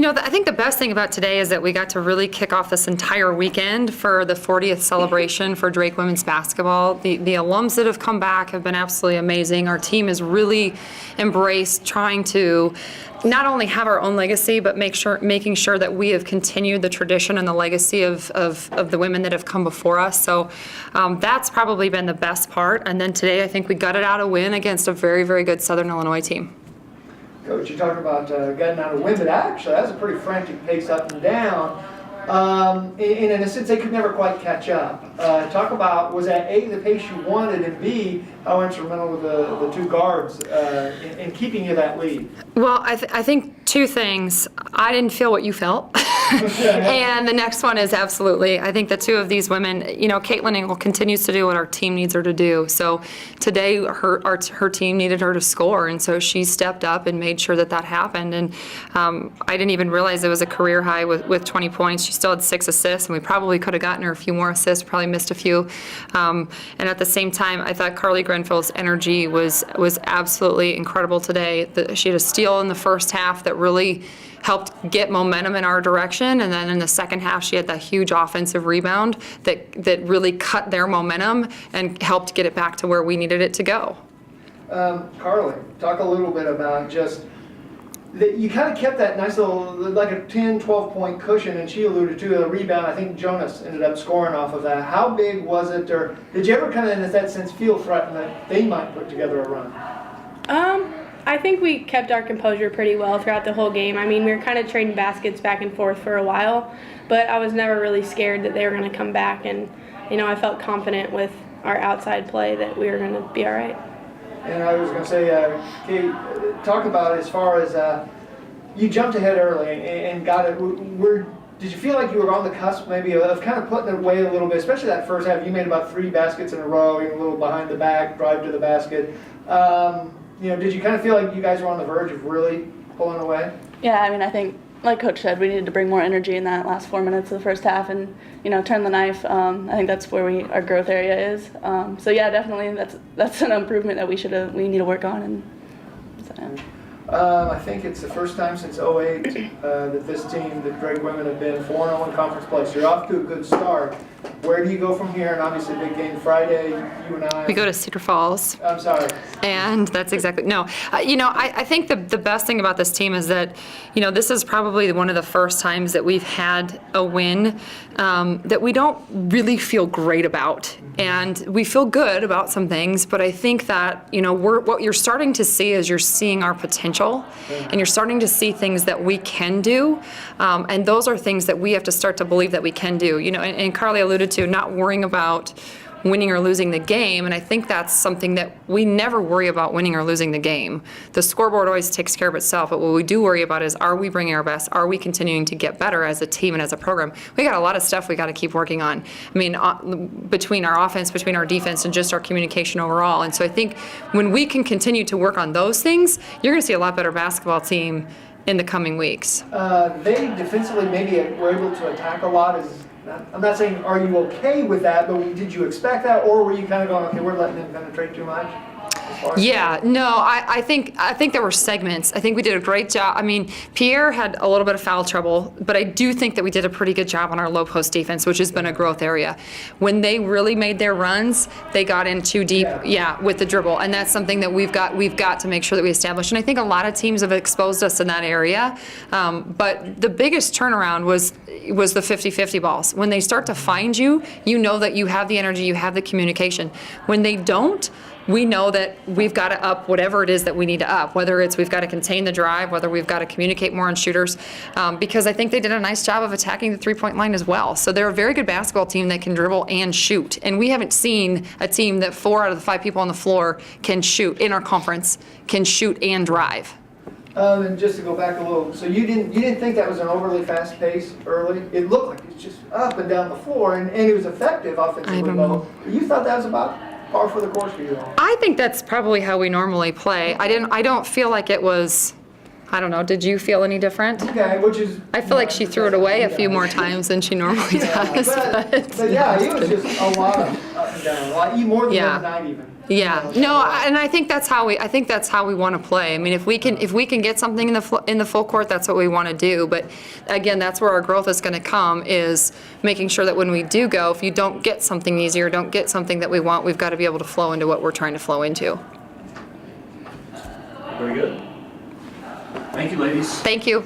I think the best thing about today is that we got to really kick off this entire weekend for the 40th celebration for Drake women's basketball. The alums that have come back have been absolutely amazing. Our team has really embraced trying to not only have our own legacy, but making sure that we have continued the tradition and the legacy of the women that have come before us. So that's probably been the best part. And then today, I think we gutted out a win against a very, very good Southern Illinois team. Coach, you talked about getting out a win, but actually that was a pretty frantic pace up and down. And in a sense, they could never quite catch up. Talk about, was that A, the pace you wanted, and B, how instrumental were the two guards in keeping you that lead? Well, I think two things. I didn't feel what you felt. And the next one is absolutely, I think the two of these women, Caitlin Engel continues to do what our team needs her to do. So today her team needed her to score, and so she stepped up and made sure that happened. And I didn't even realize it was a career high with 20 points. She still had 6 assists, and we probably could have gotten her a few more assists, probably missed a few. And at the same time, I thought Carly Grenfell's energy was absolutely incredible today. She had a steal in the first half that really helped get momentum in our direction, and then in the second half she had that huge offensive rebound that really cut their momentum and helped get it back to where we needed it to go. Carly, talk a little bit about just that you kind of kept that nice little, like a 10, 12-point cushion, and she alluded to a rebound. I think Jonas ended up scoring off of that. How big was it, or did you ever kind of, in that sense, feel threatened that they might put together a run? I think we kept our composure pretty well throughout the whole game. I mean, we were kind of trading baskets back and forth for a while, but I was never really scared that they were going to come back, and I felt confident with our outside play that we were going to be all right. And I was going to say, Kate, talk about as far as you jumped ahead early and got it. Did you feel like you were on the cusp maybe of kind of putting it away a little bit, especially that first half? You made about 3 baskets in a row, a little behind the back, drive to the basket. Did you kind of feel like you guys were on the verge of really pulling away? Yeah, I think, like Coach said, we needed to bring more energy in that last 4 minutes of the first half and, turn the knife. I think that's where our growth area is. So yeah, definitely that's an improvement that we need to work on. And so. I think it's the first time since 2008 that this team, the Drake women, have been 4-0 in conference play. So you're off to a good start. Where do you go from here? And obviously, big game Friday. You and I. We go to Cedar Falls. I'm sorry. And that's exactly I think the best thing about this team is that this is probably one of the first times that we've had a win that we don't really feel great about, and we feel good about some things. But I think that what you're starting to see is you're seeing our potential, and you're starting to see things that we can do, and those are things that we have to start to believe that we can do. And Carly alluded to not worrying about winning or losing the game, and I think that's something that we never worry about, winning or losing the game. The scoreboard always takes care of itself, but what we do worry about is, are we bringing our best? Are we continuing to get better as a team and as a program? We got a lot of stuff we got to keep working on. Between our offense, between our defense, and just our communication overall. And so I think when we can continue to work on those things, you're going to see a lot better basketball team in the coming weeks. They defensively maybe were able to attack a lot. I'm not saying are you okay with that, but did you expect that, or were you kind of going, okay, we're letting them penetrate too much? Yeah, no, I think there were segments. I think we did a great job. Pierre had a little bit of foul trouble, but I do think that we did a pretty good job on our low post defense, which has been a growth area. When they really made their runs, they got in too deep, with the dribble, and that's something that we've got to make sure that we establish. And I think a lot of teams have exposed us in that area. But the biggest turnaround was the 50-50 balls. When they start to find you, you know that you have the energy, you have the communication. When they don't, we know that we've got to up whatever it is that we need to up, whether it's we've got to contain the drive, whether we've got to communicate more on shooters, because I think they did a nice job of attacking the three-point line as well. So they're a very good basketball team that can dribble and shoot. And we haven't seen a team that 4 out of the 5 people on the floor can shoot in our conference, can shoot and drive. And just to go back a little, so you didn't think that was an overly fast pace early? It looked like it's just up and down the floor, and it was effective offensively. I don't know. You thought that was about par for the course for you all? I think that's probably how we normally play. I don't feel like it was, I don't know, did you feel any different? Okay, which is... I feel like she threw it away a few more times than she normally does. But yeah, it was just a lot of up and down, more than one night even. Yeah, no, and I think that's how we want to play. I mean, if we can get something in the full court, that's what we want to do. But again, that's where our growth is going to come, is making sure that when we do go, if you don't get something easy or don't get something that we want, we've got to be able to flow into what we're trying to flow into. Very good. Thank you, ladies. Thank you.